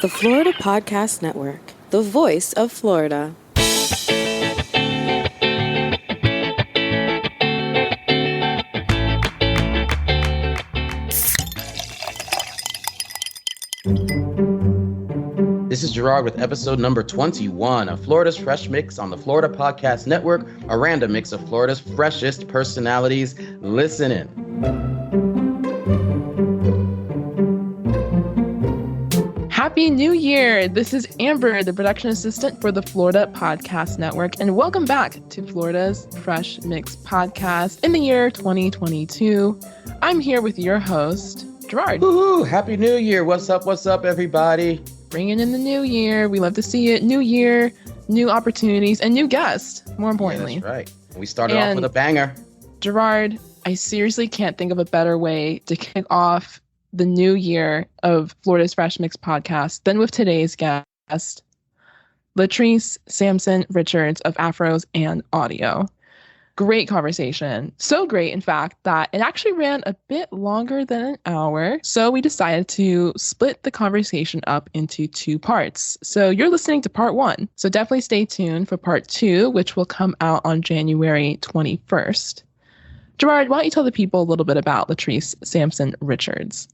The Florida Podcast Network, the voice of Florida. This is Gerard with episode number 21 of Florida's Fresh Mix on the Florida Podcast Network, a random mix of Florida's freshest personalities. Listen in. Happy New Year! This is Amber, the production assistant for the Florida Podcast Network, and welcome back to Florida's Fresh Mix podcast in the year 2022. I'm here with your host, Gerard. Woohoo! Happy New Year! What's up, everybody? Bringing in the new year. We love to see it. New year, new opportunities, and new guests, more importantly. Yeah, that's right. We started off with a banger. Gerard, I seriously can't think of a better way to kick off the new year of Florida's Fresh Mix podcast than with today's guest, Latrice Sampson Richards of Afros and Audio. Great conversation. So great, in fact, that it actually ran a bit longer than an hour. So we decided to split the conversation up into two parts. So you're listening to part one. So definitely stay tuned for part two, which will come out on January 21st. Gerard, why don't you tell the people a little bit about Latrice Sampson Richards?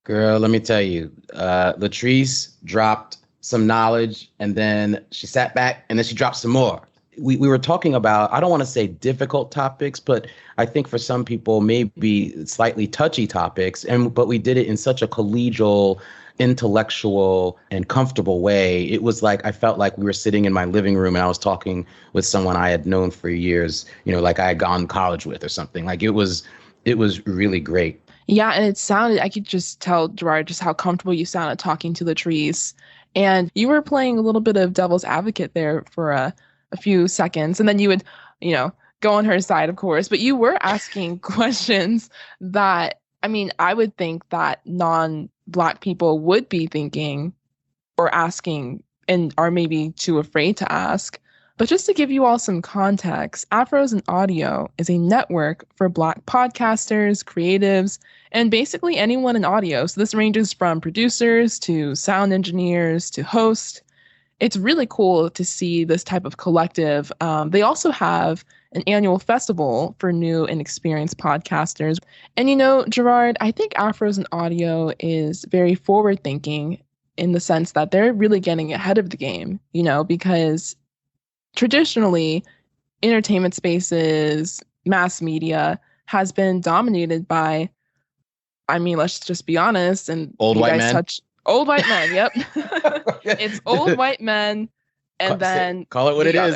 Girl, let me tell you, Latrice dropped some knowledge and then she sat back and then she dropped some more. We were talking about, I don't want to say difficult topics, but I think for some people, maybe slightly touchy topics. But we did it in such a collegial, intellectual, and comfortable way. It was like, I felt like we were sitting in my living room and I was talking with someone I had known for years, like I had gone to college with or something. Like it was really great. Yeah, and it sounded, I could just tell, Gerard, just how comfortable you sounded talking to Latrice. And you were playing a little bit of devil's advocate there for a few seconds. And then you would, go on her side, of course. But you were asking questions that, I would think that non-Black people would be thinking or asking and are maybe too afraid to ask. But just to give you all some context, Afros and Audio is a network for Black podcasters, creatives, and basically anyone in audio. So this ranges from producers to sound engineers to hosts. It's really cool to see this type of collective. They also have an annual festival for new and experienced podcasters. And Gerard, I think Afros and Audio is very forward-thinking in the sense that they're really getting ahead of the game, because traditionally, entertainment spaces, mass media has been dominated by, let's just be honest. And old white men. Old white men, yep. It's old white men, and then call it what it is.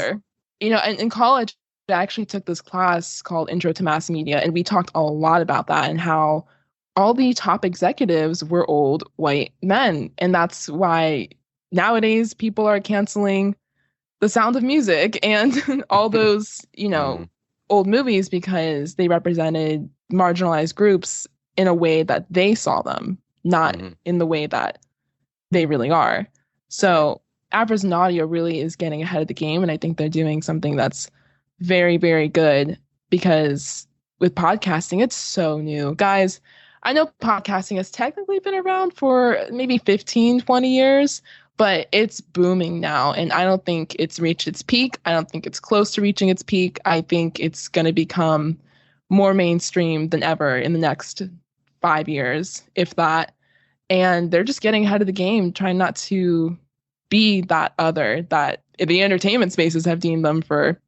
And in college, I actually took this class called Intro to Mass Media, and we talked a lot about that and how all the top executives were old white men. And that's why nowadays people are canceling The Sound of Music and all those, old movies because they represented marginalized groups in a way that they saw them, not in the way that they really are. So Afros and Audio really is getting ahead of the game. And I think they're doing something that's very, very good because with podcasting, it's so new. Guys, I know podcasting has technically been around for maybe 15, 20 years, but it's booming now. And I don't think it's reached its peak. I don't think it's close to reaching its peak. I think it's going to become more mainstream than ever in the next 5 years, if that. And they're just getting ahead of the game, trying not to be that other that the entertainment spaces have deemed them for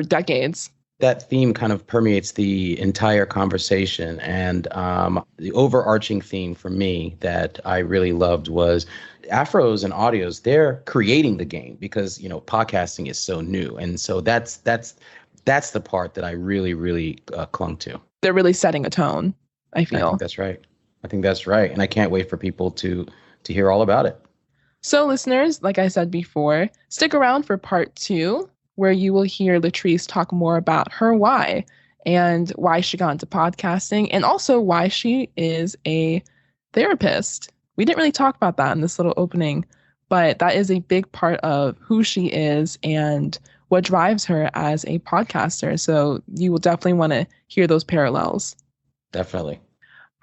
decades. That theme kind of permeates the entire conversation. And the overarching theme for me that I really loved was Afros and Audios, they're creating the game because, podcasting is so new. And so that's the part that I really, really clung to. They're really setting a tone, I feel. I think that's right. And I can't wait for people to hear all about it. So listeners, like I said before, stick around for part two, where you will hear Latrice talk more about her why and why she got into podcasting and also why she is a therapist. We didn't really talk about that in this little opening, but that is a big part of who she is and what drives her as a podcaster. So you will definitely want to hear those parallels. Definitely.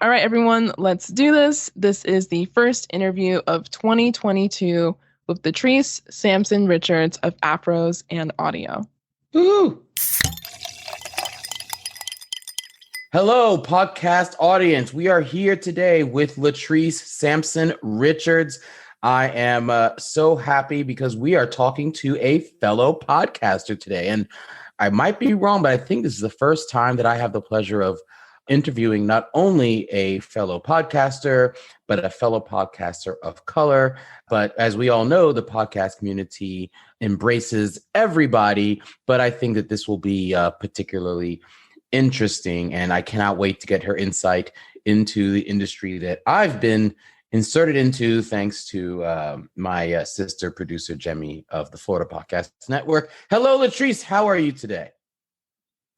All right, everyone, let's do this. This is the first interview of 2022 with Latrice Sampson Richards of Afros and Audio. Woo! Hello, podcast audience. We are here today with Latrice Sampson Richards. I am so happy because we are talking to a fellow podcaster today. And I might be wrong, but I think this is the first time that I have the pleasure of interviewing not only a fellow podcaster, but a fellow podcaster of color. But as we all know, the podcast community embraces everybody. But I think that this will be particularly interesting, and I cannot wait to get her insight into the industry that I've been inserted into thanks to my sister producer, Jaime of the Florida Podcast Network. Hello, Latrice. How are you today?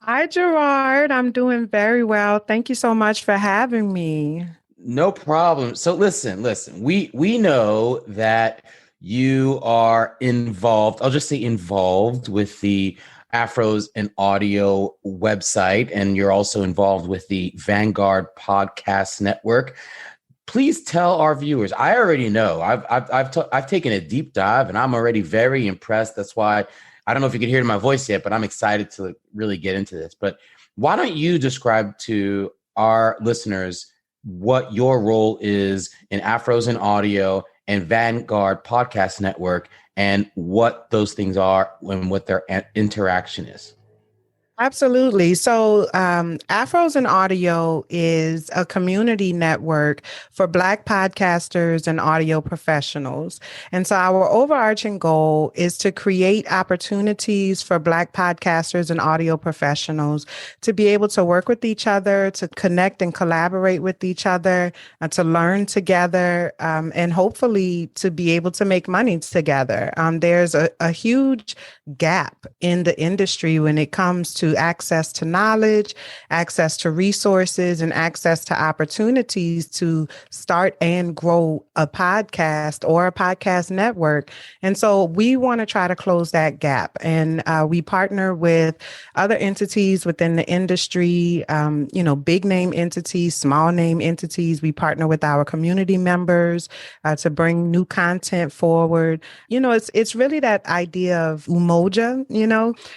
Hi, Gerard. I'm doing very well. Thank you so much for having me. No problem. So listen, we know that you are involved. I'll just say involved with the Afros and Audio website, and you're also involved with the Vanguard Podcast Network. Please tell our viewers. I already know. I've taken a deep dive, and I'm already very impressed. That's why I don't know if you can hear my voice yet, but I'm excited to really get into this. But why don't you describe to our listeners what your role is in Afros and Audio and Vanguard Podcast Network and what those things are and what their interaction is? Absolutely. So Afros and Audio is a community network for Black podcasters and audio professionals. And so our overarching goal is to create opportunities for Black podcasters and audio professionals to be able to work with each other, to connect and collaborate with each other, to learn together, and hopefully to be able to make money together. There's a huge gap in the industry when it comes to access to knowledge, access to resources, and access to opportunities to start and grow a podcast or a podcast network. And so we want to try to close that gap. And we partner with other entities within the industry, big name entities, small name entities. We partner with our community members to bring new content forward. It's really that idea of umoja,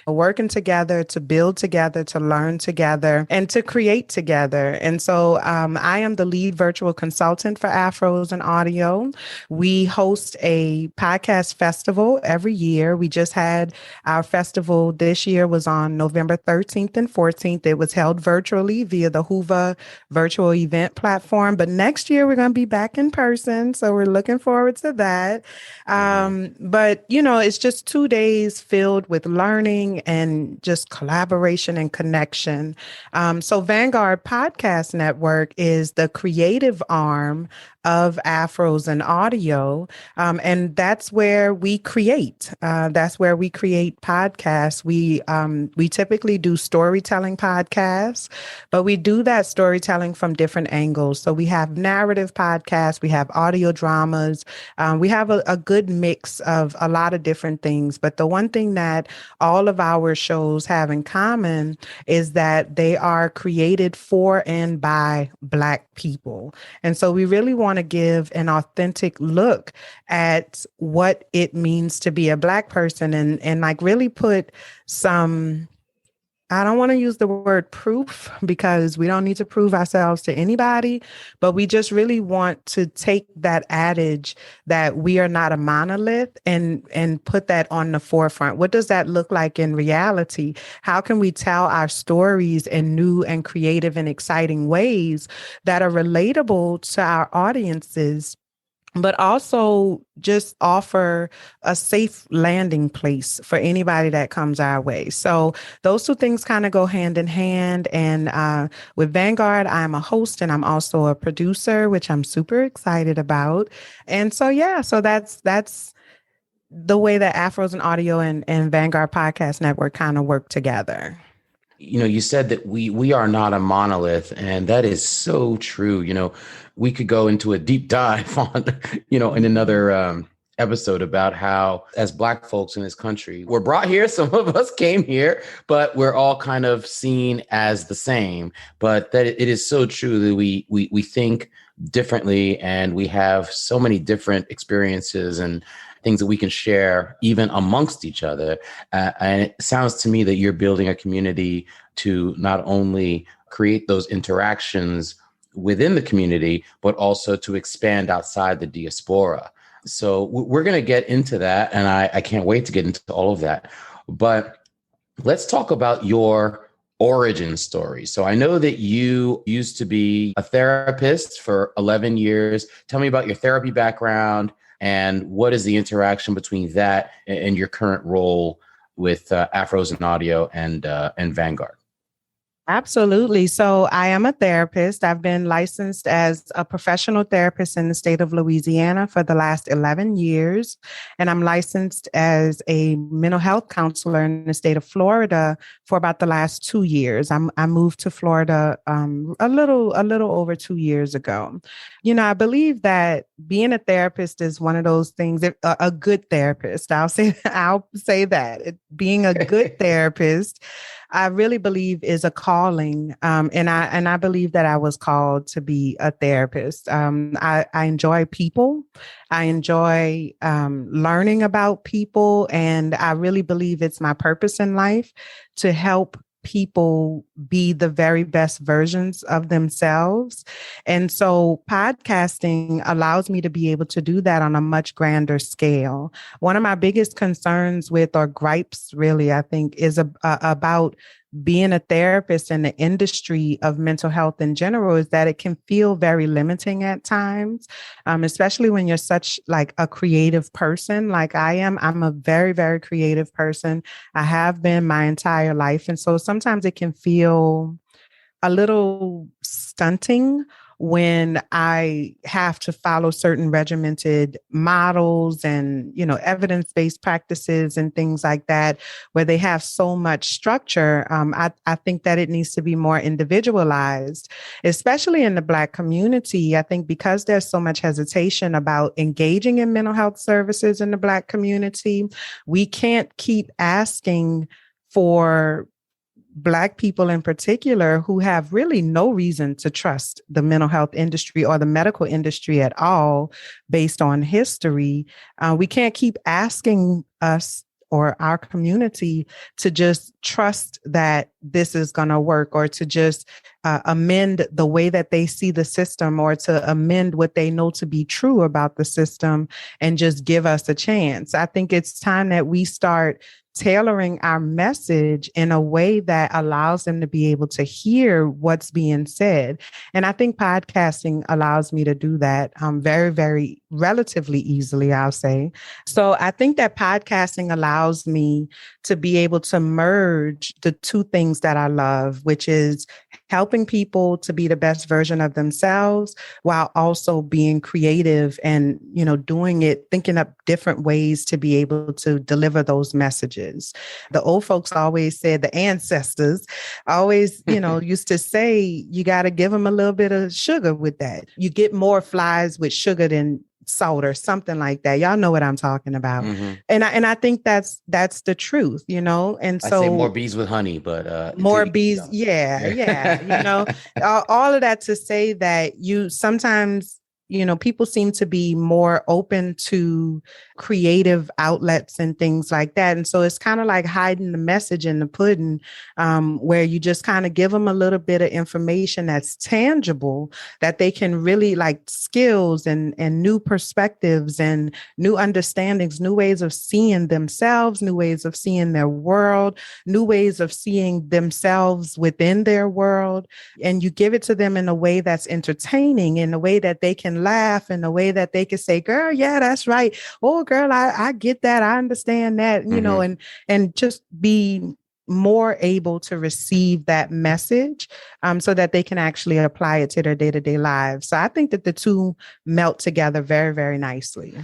working together to build together, to learn together, and to create together. And so I am the lead virtual consultant for Afros and Audio. We host a podcast festival every year. We just had our festival this year was on November 13th and 14th. It was held virtually via the Hoover virtual event platform. But next year, we're going to be back in person. So we're looking forward to that. But, it's just 2 days filled with learning and just collaboration and connection. So Vanguard Podcast Network is the creative arm of Afros and Audio. And that's where we create. That's where we create podcasts. We typically do storytelling podcasts, but we do that storytelling from different angles. So we have narrative podcasts, we have audio dramas, we have a good mix of a lot of different things. But the one thing that all of our shows have in common is that they are created for and by Black people. And so we really want to give an authentic look at what it means to be a Black person and like really put some, I don't want to use the word proof because we don't need to prove ourselves to anybody, but we just really want to take that adage that we are not a monolith and put that on the forefront. What does that look like in reality? How can we tell our stories in new and creative and exciting ways that are relatable to our audiences, but also just offer a safe landing place for anybody that comes our way? So those two things kind of go hand in hand. And with Vanguard, I'm a host and I'm also a producer, which I'm super excited about. And so, so that's the way that Afros and Audio and Vanguard Podcast Network kind of work together. You said that we are not a monolith, and that is so true. We could go into a deep dive on, in another episode about how, as Black folks in this country, we're brought here. Some of us came here, but we're all kind of seen as the same. But that it is so true that we think differently, and we have so many different experiences and things that we can share even amongst each other. And it sounds to me that you're building a community to not only create those interactions within the community, but also to expand outside the diaspora. So we're going to get into that, and I can't wait to get into all of that. But let's talk about your origin story. So I know that you used to be a therapist for 11 years. Tell me about your therapy background and what is the interaction between that and your current role with Afros and Audio and Vanguard. Absolutely. So I am a therapist. I've been licensed as a professional therapist in the state of Louisiana for the last 11 years. And I'm licensed as a mental health counselor in the state of Florida for about the last 2 years. I moved to Florida a little over 2 years ago. You know, I believe that being a therapist is one of those things, a good therapist. I'll say that. Being a good therapist, I really believe is a calling. And I believe that I was called to be a therapist. I enjoy people. I enjoy learning about people. And I really believe it's my purpose in life to help people be the very best versions of themselves. And so podcasting allows me to be able to do that on a much grander scale. One of my biggest concerns with, or gripes really, I think, is about being a therapist in the industry of mental health in general, is that it can feel very limiting at times, especially when you're such like a creative person like I am. I'm a very, very creative person. I have been my entire life. And so sometimes it can feel a little stunting when I have to follow certain regimented models and, you know, evidence-based practices and things like that, where they have so much structure. I think that it needs to be more individualized, especially in the Black community. I think because there's so much hesitation about engaging in mental health services in the Black community, we can't keep asking for Black people in particular who have really no reason to trust the mental health industry or the medical industry at all based on history. We can't keep asking us or our community to just trust that this is going to work, or to just amend the way that they see the system, or to amend what they know to be true about the system and just give us a chance. I think it's time that we start tailoring our message in a way that allows them to be able to hear what's being said. And I think podcasting allows me to do that very, very relatively easily, I'll say. So I think that podcasting allows me to be able to merge the two things that I love, which is helping people to be the best version of themselves while also being creative and, you know, doing it, thinking up different ways to be able to deliver those messages. The old folks always said, the ancestors always, you know, used to say, you got to give them a little bit of sugar with that. You get more flies with sugar than salt or something like that. Y'all know what I'm talking about. Mm-hmm. And I think that's the truth, you know? And so I say more bees with honey, but more bees. Yeah. You know, all of that to say that you sometimes, you know, people seem to be more open to creative outlets and things like that. And so it's kind of like hiding the message in the pudding, where you just kind of give them a little bit of information that's tangible, that they can really, like, skills and new perspectives and new understandings, new ways of seeing themselves, new ways of seeing their world, new ways of seeing themselves within their world. And you give it to them in a way that's entertaining, in a way that they can laugh, in a way that they can say, girl, yeah, that's right. Oh, girl, I get that. I understand that, you know, and just be more able to receive that message so that they can actually apply it to their day-to-day lives. So I think that the two melt together very, very nicely.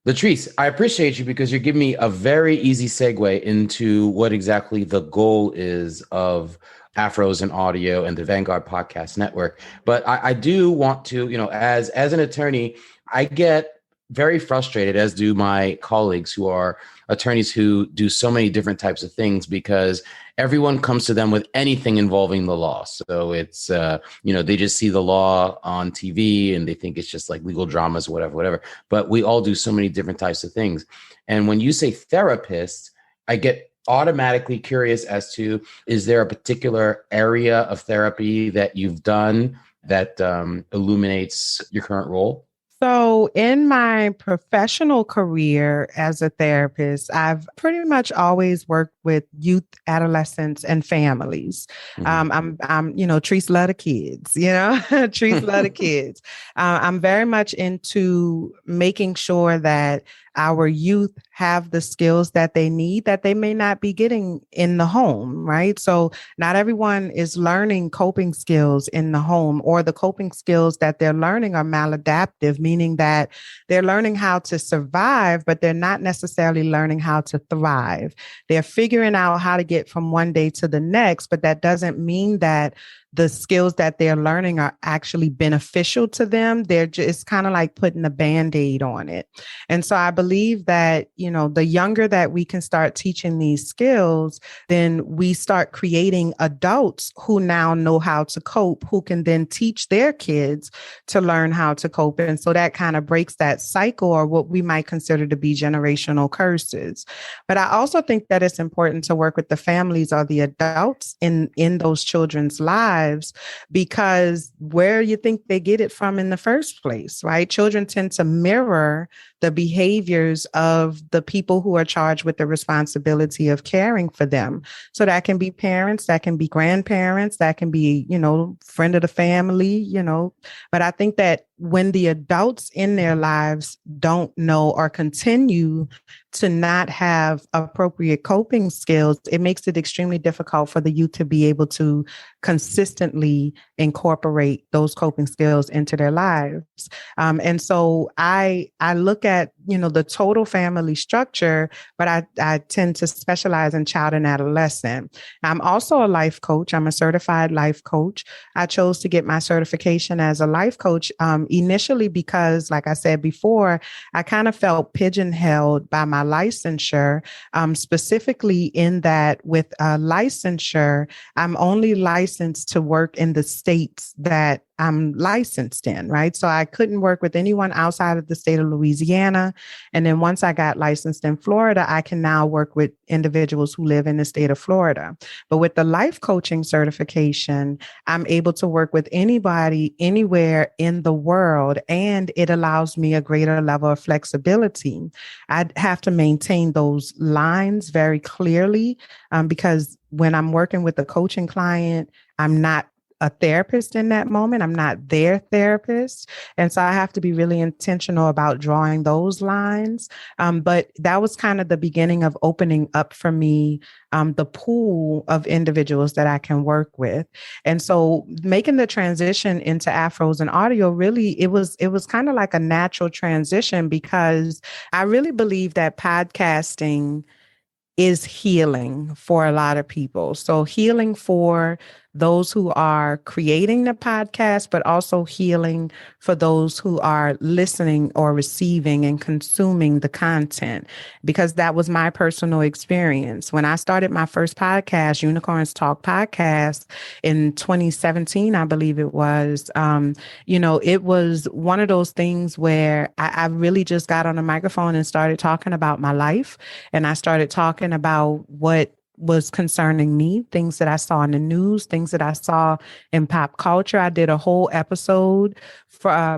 Latrice, I appreciate you because you're giving me a very easy segue into what exactly the goal is of Afros and Audio and the Vanguard Podcast Network. But I do want to, you know, as an attorney, I get very frustrated, as do my colleagues who are attorneys who do so many different types of things, because everyone comes to them with anything involving the law. So it's, they just see the law on TV and they think it's just like legal dramas, whatever. But we all do so many different types of things. And when you say therapist, I get automatically curious as to, is there a particular area of therapy that you've done that illuminates your current role? So in my professional career as a therapist, I've pretty much always worked with youth, adolescents, and families. I'm Treese love the kids, Treese love the kids. I'm very much into making sure that our youth have the skills that they need that they may not be getting in the home, right? So not everyone is learning coping skills in the home, or the coping skills that they're learning are maladaptive, meaning that they're learning how to survive, but they're not necessarily learning how to thrive. They're figuring out how to get from one day to the next, but that doesn't mean that the skills that they're learning are actually beneficial to them. They're just kind of like putting a Band-Aid on it. And so I believe that, the younger that we can start teaching these skills, then we start creating adults who now know how to cope, who can then teach their kids to learn how to cope. And so that kind of breaks that cycle, or what we might consider to be generational curses. But I also think that it's important to work with the families or the adults in those children's lives, because where you think they get it from in the first place, right? Children tend to mirror the behaviors of the people who are charged with the responsibility of caring for them. So that can be parents, that can be grandparents, that can be, friend of the family, But I think that when the adults in their lives don't know or continue to not have appropriate coping skills, it makes it extremely difficult for the youth to be able to consistently incorporate those coping skills into their lives. And so I look at, the total family structure, but I tend to specialize in child and adolescent. I'm also a life coach. I'm a certified life coach. I chose to get my certification as a life coach initially because, like I said before, I kind of felt pigeonholed by my licensure, specifically in that with a licensure, I'm only licensed to work in the states that I'm licensed in, right? So I couldn't work with anyone outside of the state of Louisiana. And then once I got licensed in Florida, I can now work with individuals who live in the state of Florida. But with the life coaching certification, I'm able to work with anybody, anywhere in the world, and it allows me a greater level of flexibility. I have to maintain those lines very clearly because when I'm working with a coaching client, I'm not a therapist in that moment. I'm not their therapist. And so I have to be really intentional about drawing those lines. But that was kind of the beginning of opening up for me the pool of individuals that I can work with. And so making the transition into Afros and audio, really, it was kind of like a natural transition because I really believe that podcasting is healing for a lot of people. So healing for those who are creating the podcast, but also healing for those who are listening or receiving and consuming the content, because that was my personal experience. When I started my first podcast, Unicorns Talk Podcast in 2017, I believe it was, it was one of those things where I really just got on a microphone and started talking about my life. And I started talking about what was concerning me, things that I saw in the news, things that I saw in pop culture. I did a whole episode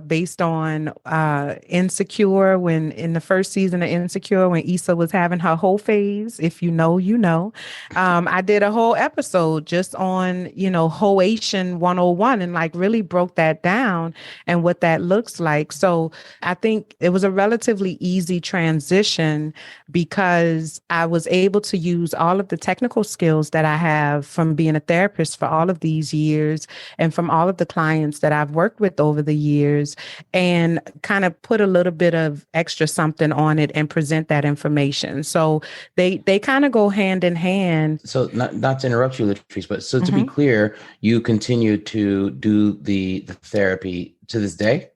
based on Insecure, when in the first season of Insecure, when Issa was having her whole phase. If you know, you know. I did a whole episode just on, Hoation 101 and like really broke that down and what that looks like. So I think it was a relatively easy transition because I was able to use all of the technical skills that I have from being a therapist for all of these years and from all of the clients that I've worked with over the years, and kind of put a little bit of extra something on it and present that information. So they kind of go hand in hand. So not to interrupt you, Latrice, but so to be clear, you continue to do the therapy to this day?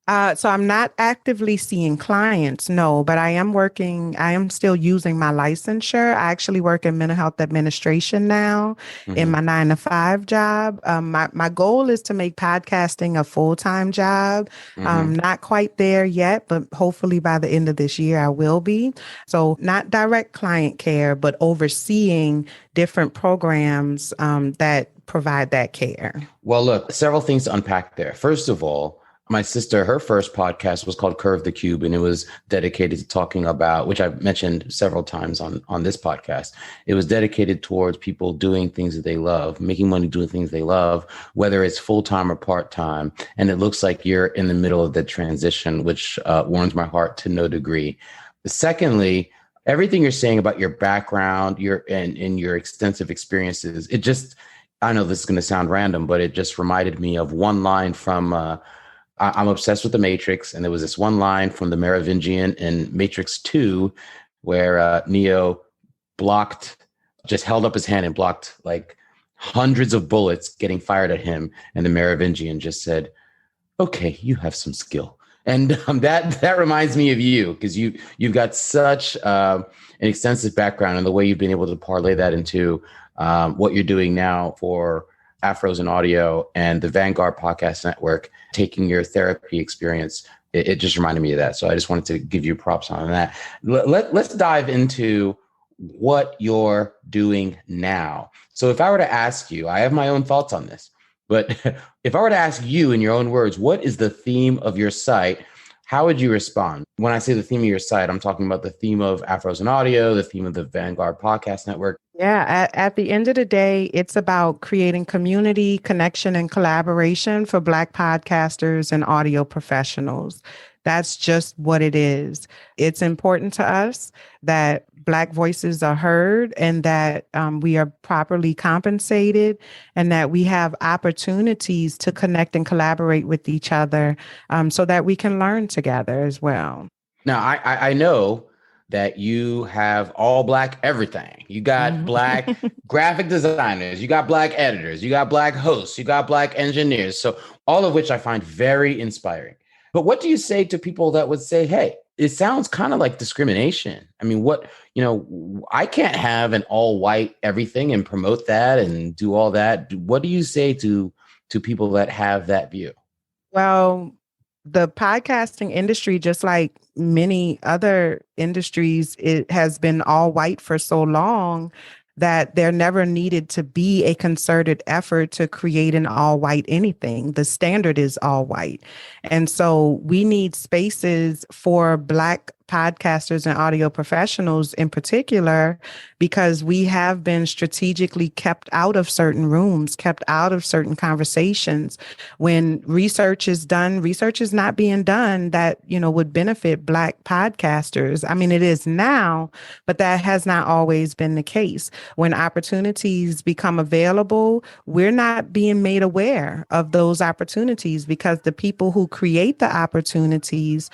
So I'm not actively seeing clients, no, but I am still using my licensure. I actually work in mental health administration now in my 9 to 5 job. My goal is to make podcasting a full-time job. Not quite there yet, but hopefully by the end of this year, I will be. So not direct client care, but overseeing different programs that provide that care. Well, look, several things to unpack there. First of all, my sister, her first podcast was called Curve the Cube, and it was dedicated to talking about, which I've mentioned several times on this podcast. It was dedicated towards people doing things that they love, making money doing things they love, whether it's full-time or part-time. And it looks like you're in the middle of the transition, which warms my heart to no degree. Secondly, everything you're saying about your background, your extensive experiences, I know this is going to sound random, but it just reminded me of one line from I'm obsessed with The Matrix. And there was this one line from the Merovingian in Matrix 2 where Neo just held up his hand and blocked like hundreds of bullets getting fired at him. And the Merovingian just said, okay, you have some skill. And that reminds me of you, because you've got such an extensive background, and the way you've been able to parlay that into what you're doing now for Afros and Audio and the Vanguard Podcast Network, taking your therapy experience. It just reminded me of that. So I just wanted to give you props on that. Let's dive into what you're doing now. So if I were to ask you, I have my own thoughts on this, but if I were to ask you in your own words, what is the theme of your site? How would you respond? When I say the theme of your site, I'm talking about the theme of Afros and Audio, the theme of the Vanguard Podcast Network. Yeah, at the end of the day, it's about creating community, connection, and collaboration for Black podcasters and audio professionals. That's just what it is. It's important to us that Black voices are heard, and that we are properly compensated, and that we have opportunities to connect and collaborate with each other so that we can learn together as well. Now, I know that you have all Black everything. You got Black graphic designers, you got Black editors, you got Black hosts, you got Black engineers. So all of which I find very inspiring. But what do you say to people that would say, hey, it sounds kind of like discrimination? I mean, I can't have an all white everything and promote that and do all that. What do you say to people that have that view? Well, the podcasting industry, just like many other industries, it has been all white for so long that there never needed to be a concerted effort to create an all white anything. The standard is all white. And so we need spaces for Black podcasters and audio professionals in particular, because we have been strategically kept out of certain rooms, kept out of certain conversations. When research is not being done that, would benefit Black podcasters. I mean, it is now, but that has not always been the case. When opportunities become available, we're not being made aware of those opportunities, because the people who create the opportunities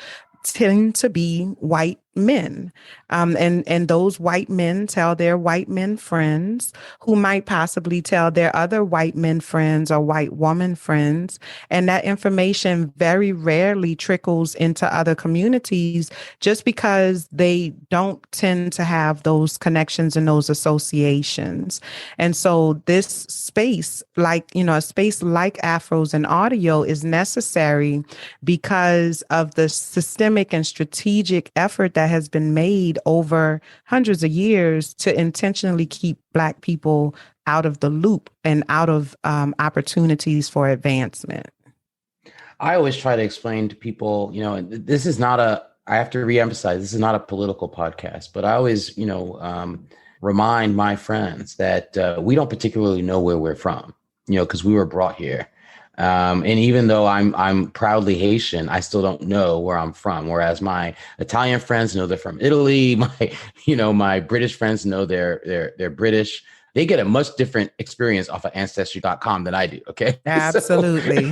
tend to be white men. And those white men tell their white men friends, who might possibly tell their other white men friends or white woman friends. And that information very rarely trickles into other communities, just because they don't tend to have those connections and those associations. And so this space, a space like Afros and Audio, is necessary because of the systemic and strategic effort that has been made over hundreds of years to intentionally keep Black people out of the loop and out of opportunities for advancement. I always try to explain to people, this is not I have to reemphasize, this is not a political podcast, but I always, remind my friends that we don't particularly know where we're from, because we were brought here. And even though I'm proudly Haitian, I still don't know where I'm from. Whereas my Italian friends know they're from Italy. My British friends know they're British. They get a much different experience off of ancestry.com than I do. Okay. Absolutely.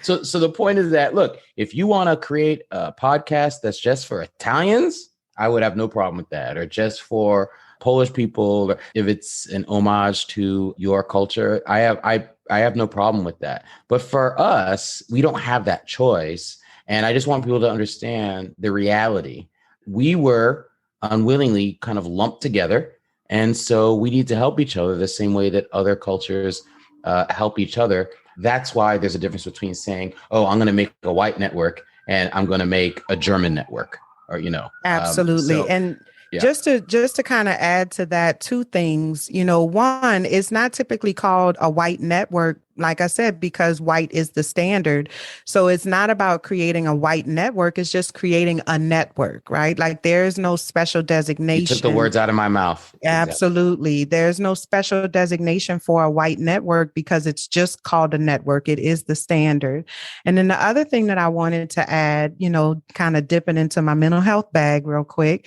So the point is that, look, if you want to create a podcast that's just for Italians, I would have no problem with that. Or just for Polish people, if it's an homage to your culture. I I have no problem with that. But for us, we don't have that choice. And I just want people to understand the reality. We were unwillingly kind of lumped together. And so we need to help each other the same way that other cultures help each other. That's why there's a difference between saying, oh, I'm going to make a white network and I'm going to make a German network, or, Absolutely. And yeah. Just to kind of add to that, two things, one, it's not typically called a white network, like I said, because white is the standard. So it's not about creating a white network. It's just creating a network, right? Like there's no special designation. You took the words out of my mouth. Absolutely. Exactly. There's no special designation for a white network because it's just called a network. It is the standard. And then the other thing that I wanted to add, kind of dipping into my mental health bag real quick,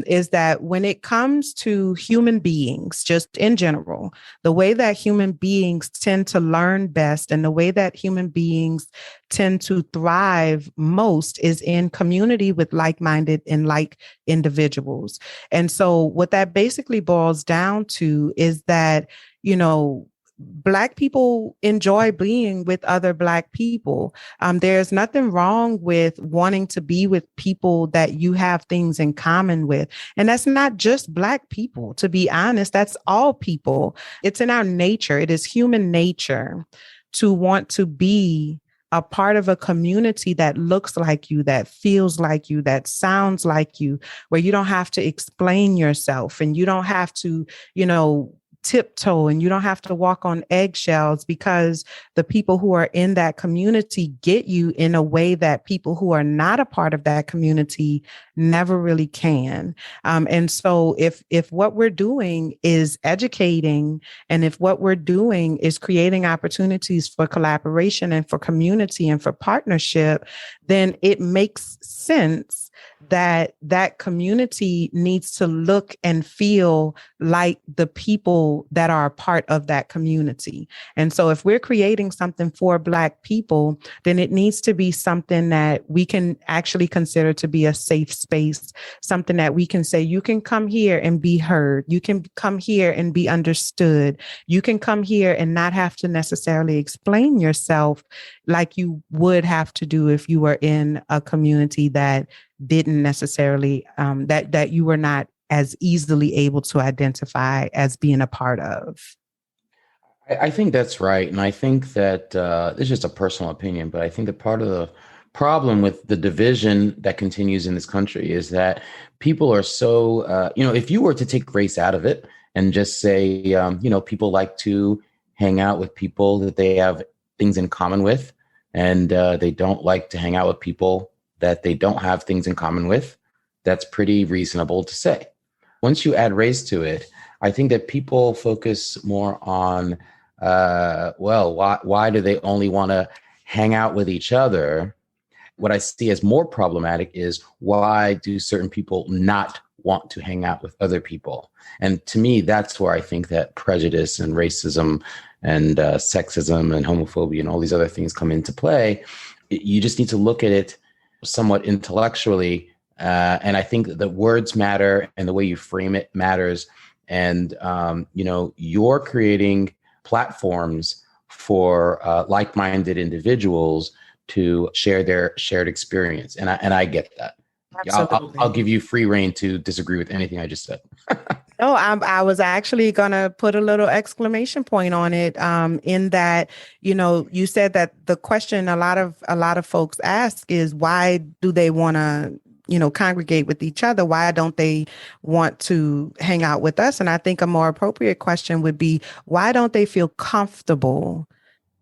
is that when it comes to human beings, just in general, the way that human beings tend to learn best and the way that human beings tend to thrive most is in community with like-minded and like individuals. And so what that basically boils down to is that, Black people enjoy being with other Black people. There's nothing wrong with wanting to be with people that you have things in common with. And that's not just Black people, to be honest, that's all people. It's in our nature. It is human nature to want to be a part of a community that looks like you, that feels like you, that sounds like you, where you don't have to explain yourself and you don't have to, tiptoe and you don't have to walk on eggshells, because the people who are in that community get you in a way that people who are not a part of that community never really can. And so if what we're doing is educating, and if what we're doing is creating opportunities for collaboration and for community and for partnership, then it makes sense that that community needs to look and feel like the people that are a part of that community. And so if we're creating something for Black people, then it needs to be something that we can actually consider to be a safe space, something that we can say, you can come here and be heard. You can come here and be understood. You can come here and not have to necessarily explain yourself like you would have to do if you were in a community that didn't necessarily, that you were not as easily able to identify as being a part of. I think that's right. And I think that this is just a personal opinion, but I think that part of the problem with the division that continues in this country is that people are so, if you were to take race out of it and just say, people like to hang out with people that they have things in common with, and they don't like to hang out with people that they don't have things in common with, that's pretty reasonable to say. Once you add race to it, I think that people focus more on, why do they only want to hang out with each other? What I see as more problematic is, why do certain people not want to hang out with other people? And to me, that's where I think that prejudice and racism and sexism and homophobia and all these other things come into play. You just need to look at it somewhat intellectually. And I think that the words matter and the way you frame it matters. And, you're creating platforms for like-minded individuals to share their shared experience. And I get that. I'll give you free rein to disagree with anything I just said. No, I was actually going to put a little exclamation point on it, in that, you said that the question a lot of folks ask is, why do they want to, congregate with each other? Why don't they want to hang out with us? And I think a more appropriate question would be, why don't they feel comfortable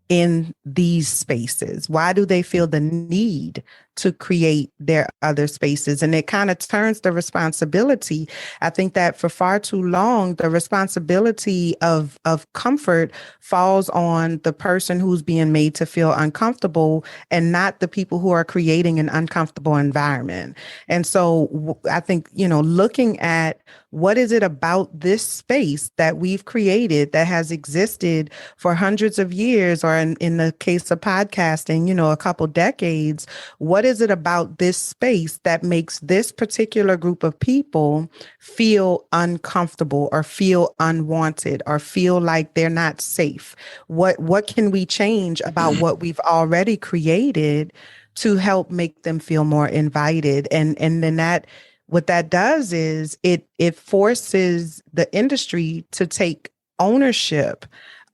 in these spaces? Why do they feel the need to create their other spaces? And it kind of turns the responsibility. I think that for far too long, the responsibility of comfort falls on the person who's being made to feel uncomfortable, and not the people who are creating an uncomfortable environment. And so I think, looking at what is it about this space that we've created that has existed for hundreds of years, or in the case of podcasting, a couple decades, what what is it about this space that makes this particular group of people feel uncomfortable or feel unwanted or feel like they're not safe? What can we change about what we've already created to help make them feel more invited? And then that, what that does is it forces the industry to take ownership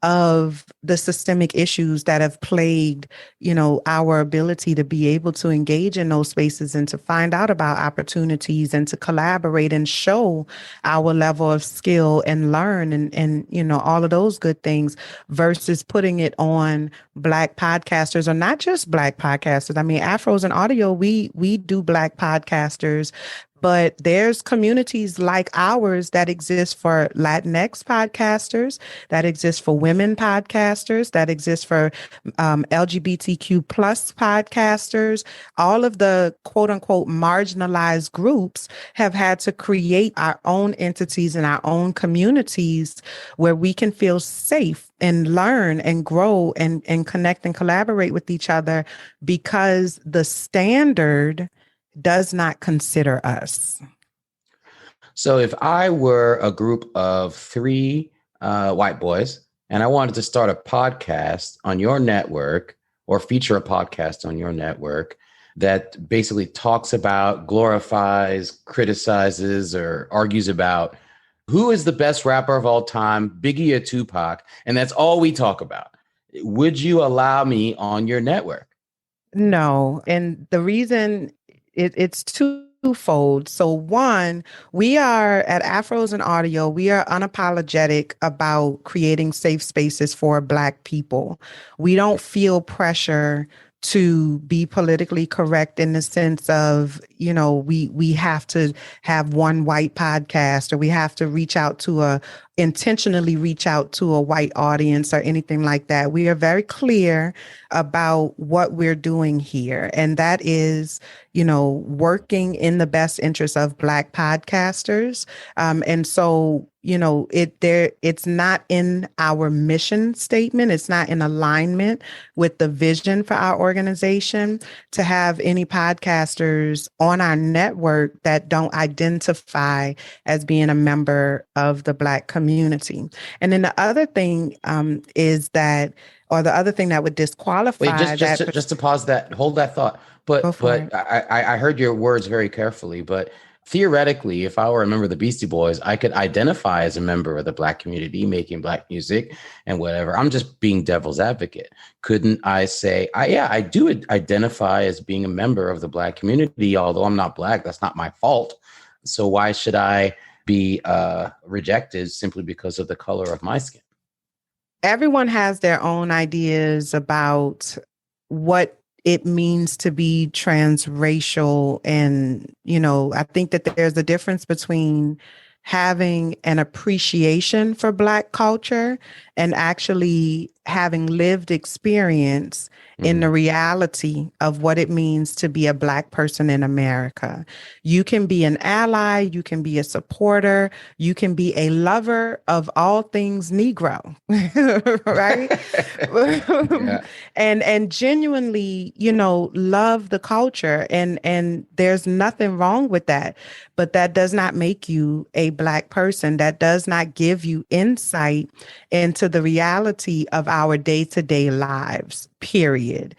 of the systemic issues that have plagued, our ability to be able to engage in those spaces and to find out about opportunities and to collaborate and show our level of skill and learn and all of those good things, versus putting it on Black podcasters, or not just Black podcasters. I mean, Afros and Audio, we do Black podcasters, but there's communities like ours that exist for Latinx podcasters, that exist for women podcasters, that exist for LGBTQ plus podcasters. All of the quote unquote marginalized groups have had to create our own entities and our own communities where we can feel safe and learn and grow and connect and collaborate with each other, because the standard does not consider us. So if I were a group of 3 white boys and I wanted to start a podcast on your network, or feature a podcast on your network that basically talks about, glorifies, criticizes, or argues about who is the best rapper of all time, Biggie or Tupac, and that's all we talk about, would you allow me on your network? No. And the reason it's twofold. So one, we are at Afros and Audio, we are unapologetic about creating safe spaces for Black people. We don't feel pressure to be politically correct in the sense of, we have to have one white podcast, or we have to intentionally reach out to a white audience or anything like that. We are very clear about what we're doing here. And that is, working in the best interest of Black podcasters. And so, it's not in our mission statement. It's not in alignment with the vision for our organization to have any podcasters on our network that don't identify as being a member of the Black community. And then the other thing is that, or the other thing that would disqualify just to pause that, hold that thought. But I heard your words very carefully, but theoretically, if I were a member of the Beastie Boys, I could identify as a member of the Black community making Black music and whatever. I'm just being devil's advocate. Couldn't I say, I do identify as being a member of the Black community, although I'm not Black, that's not my fault. So why should I be rejected simply because of the color of my skin? Everyone has their own ideas about what it means to be transracial. And, I think that there's a difference between having an appreciation for Black culture and actually having lived experience in the reality of what it means to be a Black person in America. You can be an ally, you can be a supporter, you can be a lover of all things Negro, right? Yeah. And genuinely, love the culture. And there's nothing wrong with that. But that does not make you a Black person. That does not give you insight into the reality of our day-to-day lives, period.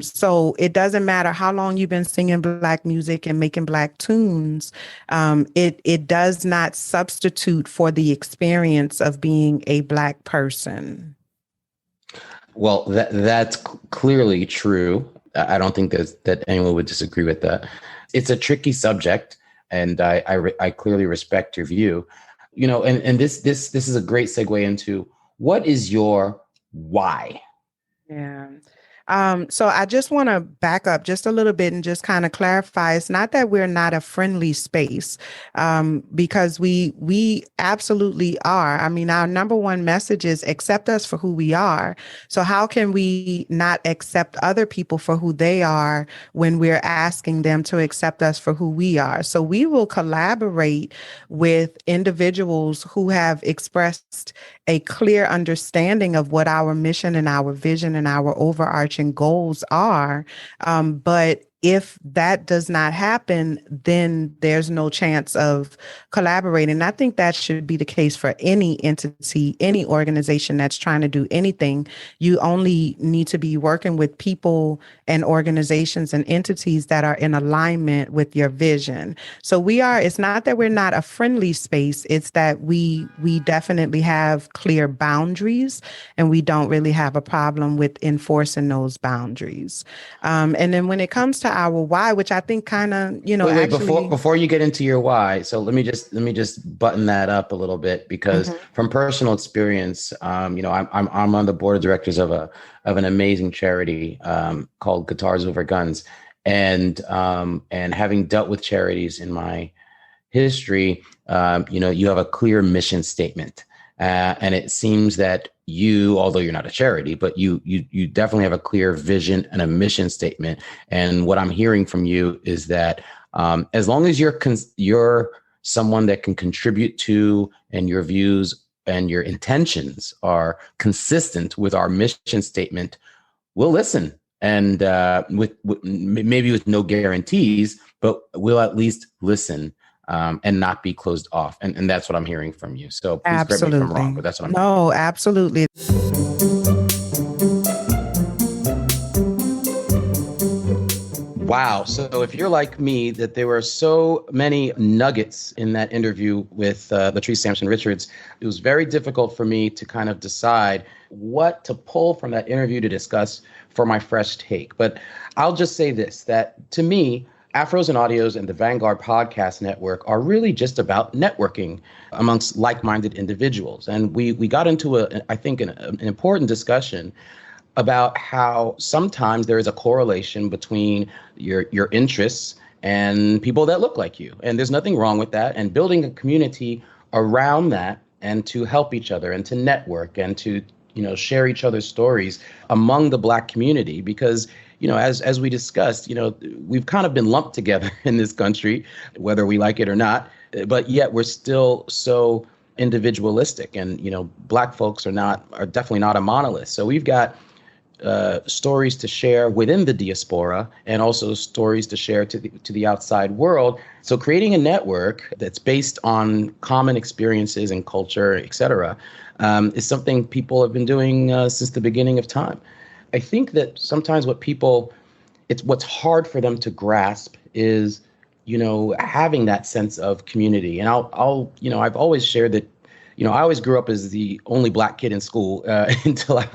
So it doesn't matter how long you've been singing Black music and making Black tunes. It does not substitute for the experience of being a Black person. Well, that's clearly true. I don't think that anyone would disagree with that. It's a tricky subject, and I clearly respect your view. And this is a great segue into, what is your why? Yeah. So I just want to back up just a little bit and just kind of clarify. It's not that we're not a friendly space, because we absolutely are. I mean, our number one message is accept us for who we are. So how can we not accept other people for who they are when we're asking them to accept us for who we are? So we will collaborate with individuals who have expressed a clear understanding of what our mission and our vision and our overarching goals are. But if that does not happen, then there's no chance of collaborating. And I think that should be the case for any entity, any organization that's trying to do anything. You only need to be working with people and organizations and entities that are in alignment with your vision. So it's not that we're not a friendly space, it's that we definitely have clear boundaries, and we don't really have a problem with enforcing those boundaries. And then when it comes to our why, which I think kind of, wait, before you get into your why, so let me just button that up a little bit, because from personal experience, I'm on the board of directors of an amazing charity called Guitars Over Guns, and having dealt with charities in my history, you have a clear mission statement, and it seems that you, although you're not a charity, but you definitely have a clear vision and a mission statement. And what I'm hearing from you is that as long as you're someone that can contribute to, and your views and your intentions are consistent with our mission statement, we'll listen. And maybe with no guarantees, but we'll at least listen. And not be closed off. And that's what I'm hearing from you. So please correct me if I'm wrong, but that's what I'm hearing. No, absolutely. Wow. So if you're like me, that there were so many nuggets in that interview with Latrice Sampson Richards, it was very difficult for me to kind of decide what to pull from that interview to discuss for my fresh take. But I'll just say this, that to me, Afros and Audios and the Vanguard Podcast Network are really just about networking amongst like-minded individuals. And we got into an important discussion about how sometimes there is a correlation between your interests and people that look like you. And there's nothing wrong with that. And building a community around that, and to help each other and to network and to share each other's stories among the Black community, because as we discussed, we've kind of been lumped together in this country, whether we like it or not, but yet we're still so individualistic, and, Black folks are definitely not a monolith. So we've got stories to share within the diaspora, and also stories to share to the outside world. So creating a network that's based on common experiences and culture, et cetera, is something people have been doing since the beginning of time. I think that sometimes what's hard for them to grasp is, having that sense of community. And I've always shared that, I always grew up as the only Black kid in school until I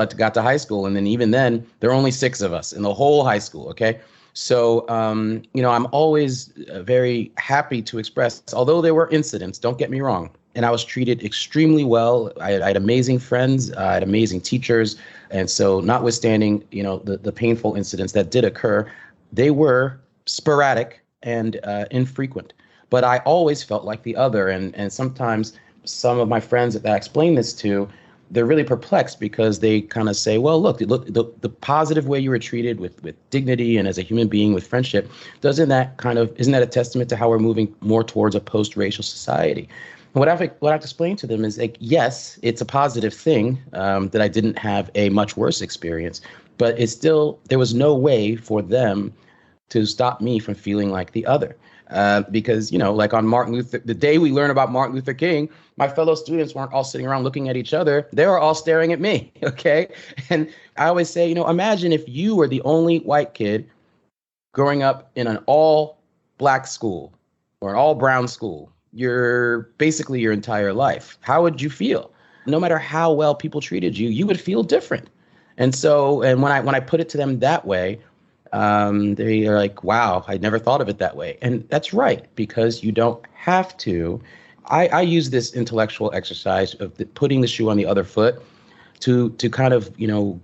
got to high school. And then even then, there were only 6 of us in the whole high school. Okay. So, I'm always very happy to express, although there were incidents, don't get me wrong, and I was treated extremely well. I had amazing friends, I had amazing teachers. And so notwithstanding, the painful incidents that did occur, they were sporadic and infrequent. But I always felt like the other. And sometimes some of my friends that I explain this to, they're really perplexed, because they kind of say, well, look, the positive way you were treated with dignity and as a human being with friendship, isn't that a testament to how we're moving more towards a post-racial society? And what I've explained to them is, like, yes, it's a positive thing that I didn't have a much worse experience, but there was no way for them to stop me from feeling like the other. Because, like on the day we learn about Martin Luther King, my fellow students weren't all sitting around looking at each other. They were all staring at me. Okay. And I always say, imagine if you were the only white kid growing up in an all Black school or an all brown school, basically your entire life. How would you feel? No matter how well people treated you, you would feel different. And so, and when I put it to them that way, they are like, wow, I never thought of it that way. And that's right, because you don't have to. I use this intellectual exercise of putting the shoe on the other foot to kind of,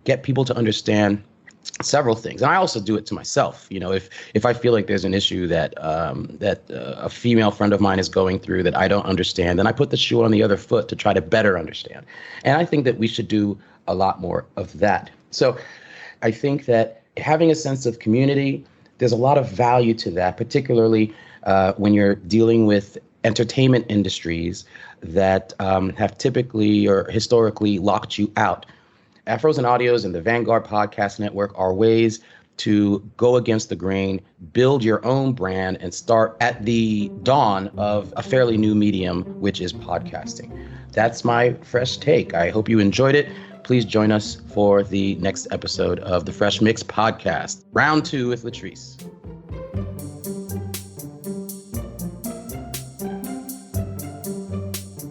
get people to understand several things. And I also do it to myself. If I feel like there's an issue that a female friend of mine is going through that I don't understand, then I put the shoe on the other foot to try to better understand. And I think that we should do a lot more of that. So I think that having a sense of community, there's a lot of value to that, particularly when you're dealing with entertainment industries that have typically or historically locked you out. Afros and Audios and the Vanguard Podcast Network are ways to go against the grain, build your own brand, and start at the dawn of a fairly new medium, which is podcasting. That's my fresh take. I hope you enjoyed it. Please join us for the next episode of the Fresh Mix podcast, round 2 with Latrice.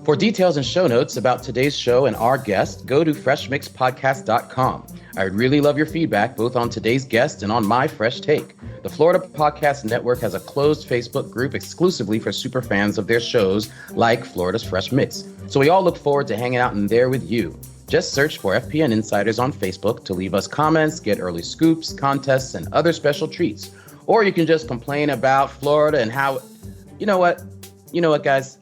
For details and show notes about today's show and our guest, go to freshmixpodcast.com. I would really love your feedback both on today's guest and on my fresh take. The Florida Podcast Network has a closed Facebook group exclusively for super fans of their shows like Florida's Fresh Mix. So we all look forward to hanging out in there with you. Just search for FPN Insiders on Facebook to leave us comments, get early scoops, contests, and other special treats. Or you can just complain about Florida and how, you know what, guys?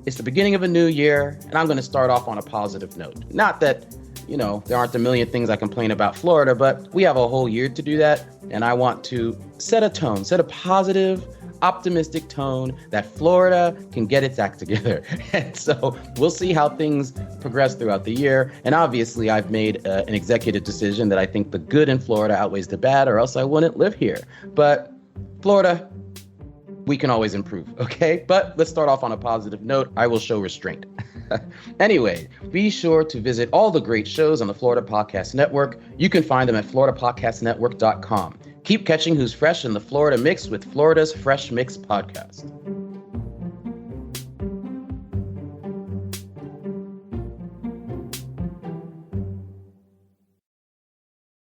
It's the beginning of a new year, and I'm going to start off on a positive note. Not that, there aren't a million things I complain about Florida, but we have a whole year to do that. And I want to set a positive, optimistic tone that Florida can get its act together. And so we'll see how things progress throughout the year. And obviously, I've made an executive decision that I think the good in Florida outweighs the bad, or else I wouldn't live here. But Florida, we can always improve, okay? But let's start off on a positive note. I will show restraint. Anyway, be sure to visit all the great shows on the Florida Podcast Network. You can find them at floridapodcastnetwork.com. Keep catching who's fresh in the Florida mix with Florida's Fresh Mix podcast.